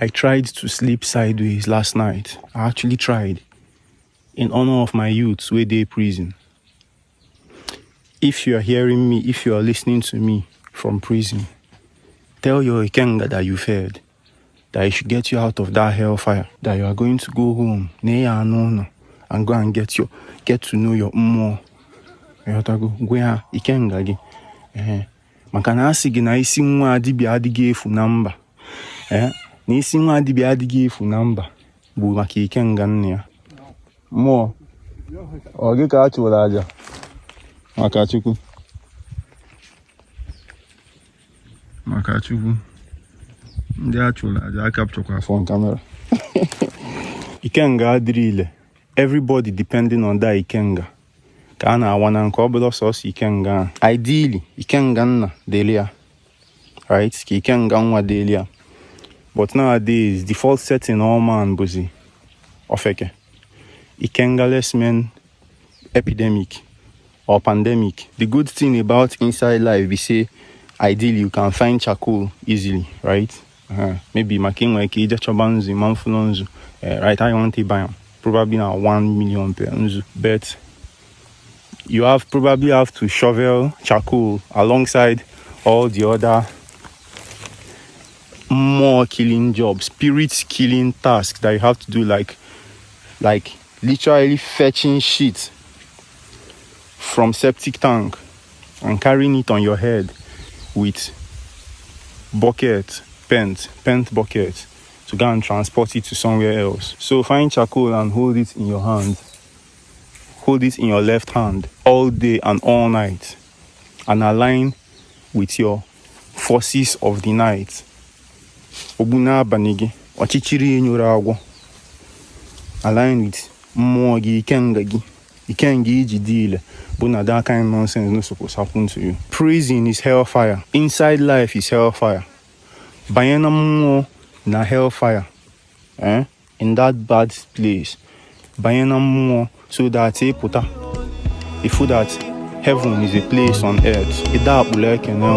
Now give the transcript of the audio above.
I tried to sleep sideways last night. I actually tried. In honor of my youths where they prison. If you are hearing me, if you are listening to me from prison, tell your Ikenga that you've heard, that he should get you out of that hellfire, that you are going to go home, and go and get to know your more. Gwa Ikenga gi. Maka na asị gị na isi nwa adịbịa adịghị efu na mba. Na isi nwa adịbịa adịghị efu na mba bụ maka Ikenga nne ya. Mmụọ ọ gị ka a chụrụ aja maka Chukwu. Maka Chukwu. Ndị a chụrụ aja a capture phone camera. Ikenga adịrị ile. Everybody depending on that Ikenga. Ka a na-awana nke ọ bụla sọsọ Ikenga. Ideally, Ikenga nna delia. Right? Ka Ikenga nwa delia. But nowadays, default setting all man bụzi ofeke. Ikengaless men epidemic or pandemic. The good thing about inside life is say ideally you can find charcoal easily, right? Maybe making like ija chobanzu, manfunonzu, right? I want to buy them. Probably now 1 million per unzu. But you probably have to shovel charcoal alongside all the other more killing jobs, spirit killing tasks that you have to do, like literally fetching shit from septic tank and carrying it on your head with bucket, pent bucket to go and transport it to somewhere else. So find charcoal and hold it in your hand. Hold it in your left hand all day and all night and align with your forces of the night. Obuna banigi, ochichiri nyura agwo. Align with mmụọ gị, Ikenga gị. Ikenga iji deal. But that kind of nonsense not supposed to happen to you. Prison is hellfire. Inside life is hellfire. Bayana mmụọ na hellfire. In that bad place. Bayana mmụọ so that if that heaven is a place on earth. Ida apuleke na